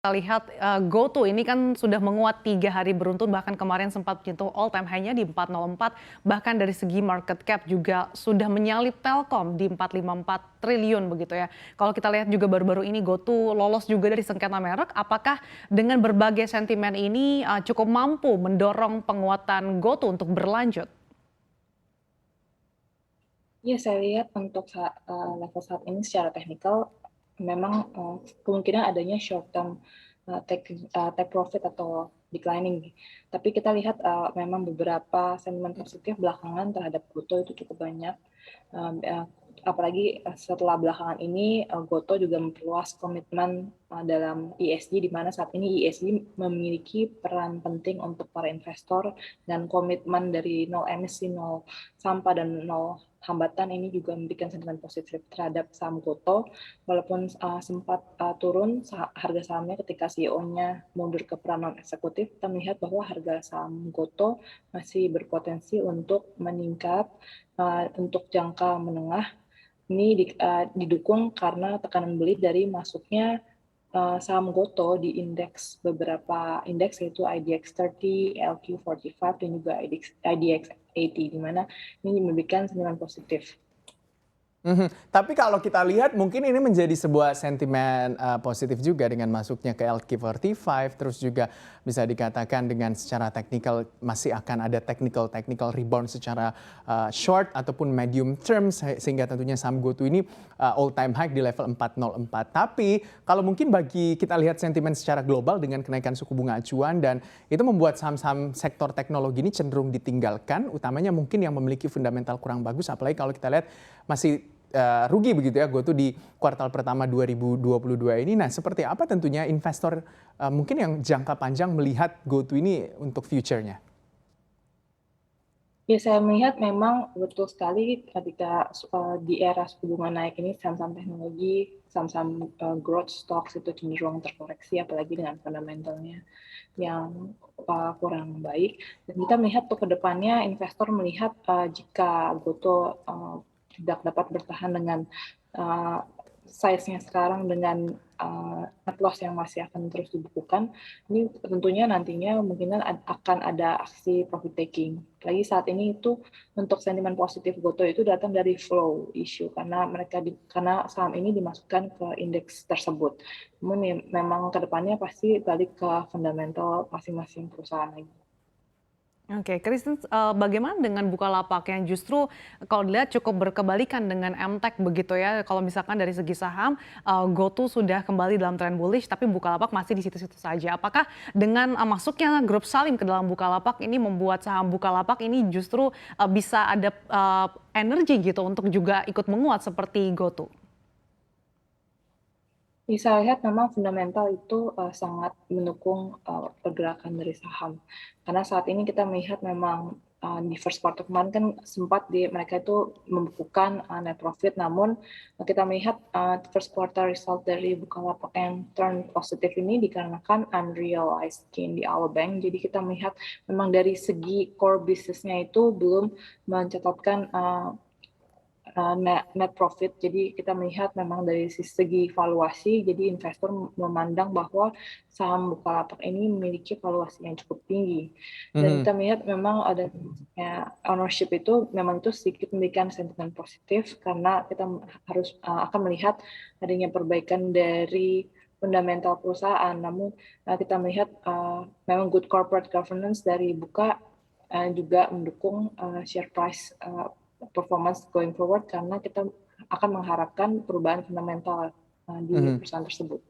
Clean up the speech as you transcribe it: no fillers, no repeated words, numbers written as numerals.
Kita lihat GoTo ini kan sudah menguat 3 hari beruntun, bahkan kemarin sempat menyentuh all time high-nya di 404, bahkan dari segi market cap juga sudah menyalip Telkom di 454 triliun begitu ya. Kalau kita lihat juga baru-baru ini GoTo lolos juga dari sengketa merek, apakah dengan berbagai sentimen ini cukup mampu mendorong penguatan GoTo untuk berlanjut? Iya, saya lihat untuk level saat ini secara teknikal memang kemungkinan adanya short term take profit atau declining. Tapi kita lihat memang beberapa sentimen positif belakangan terhadap Goto itu cukup banyak. Apalagi setelah belakangan ini Goto juga memperluas komitmen dalam ESG, di mana saat ini ESG memiliki peran penting untuk para investor, dan komitmen dari nol emisi, nol sampah, dan nol hambatan ini juga memberikan sentimen positif terhadap saham Goto, walaupun sempat turun harga sahamnya ketika CEO-nya mundur ke peran non eksekutif. Kita melihat bahwa harga saham Goto masih berpotensi untuk meningkat untuk jangka menengah. Ini didukung karena tekanan beli dari masuknya saham Goto di beberapa indeks, yaitu IDX 30, LQ45, dan juga IDX 80, di mana ini memberikan sentimen positif. Tapi kalau kita lihat mungkin ini menjadi sebuah sentimen positif juga dengan masuknya ke LQ45, terus juga bisa dikatakan dengan secara teknikal masih akan ada technical rebound secara short ataupun medium term, sehingga tentunya saham GoTo ini all time high di level 404. Tapi kalau mungkin bagi kita lihat sentimen secara global dengan kenaikan suku bunga acuan, dan itu membuat saham-saham sektor teknologi ini cenderung ditinggalkan, utamanya mungkin yang memiliki fundamental kurang bagus, apalagi kalau kita lihat masih rugi begitu ya GoTo di kuartal pertama 2022 ini. Nah, seperti apa tentunya investor mungkin yang jangka panjang melihat GoTo ini untuk future-nya? Ya, saya melihat memang betul sekali ketika di era suku bunga naik ini, saham-saham teknologi, saham-saham growth stocks itu cenderung terkoreksi, apalagi dengan fundamentalnya yang kurang baik. Dan kita melihat untuk kedepannya investor melihat jika Goto tidak dapat bertahan dengan size-nya sekarang, dengan net loss yang masih akan terus dibukukan, ini tentunya nantinya kemungkinan akan ada aksi profit taking. Lagi saat ini itu untuk sentimen positif Goto itu datang dari flow issue, karena karena saham ini dimasukkan ke indeks tersebut. Namun memang kedepannya pasti balik ke fundamental masing-masing perusahaan lagi. Oke, Kristen, bagaimana dengan Bukalapak yang justru kalau dilihat cukup berkebalikan dengan MTEK begitu ya? Kalau misalkan dari segi saham, GoTo sudah kembali dalam tren bullish, tapi Bukalapak masih di situ-situ saja. Apakah dengan masuknya grup Salim ke dalam Bukalapak ini membuat saham Bukalapak ini justru bisa ada energi gitu untuk juga ikut menguat seperti GoTo? Bisa lihat memang fundamental itu sangat mendukung pergerakan dari saham. Karena saat ini kita melihat memang di first quarter kemarin kan sempat mereka itu membukukan net profit, namun kita melihat first quarter result dari Bukalapak yang turn positif ini dikarenakan unrealized gain di Alobank. Jadi kita melihat memang dari segi core bisnisnya itu belum mencatatkan net profit. Jadi kita melihat memang dari segi valuasi, jadi investor memandang bahwa saham Bukalapak ini memiliki valuasi yang cukup tinggi. Dan kita melihat memang ada ownership itu memang itu sedikit memberikan sentimen positif, karena kita harus akan melihat adanya perbaikan dari fundamental perusahaan. Namun kita melihat memang good corporate governance dari Buka juga mendukung share price performance going forward, karena kita akan mengharapkan perubahan fundamental di perusahaan tersebut.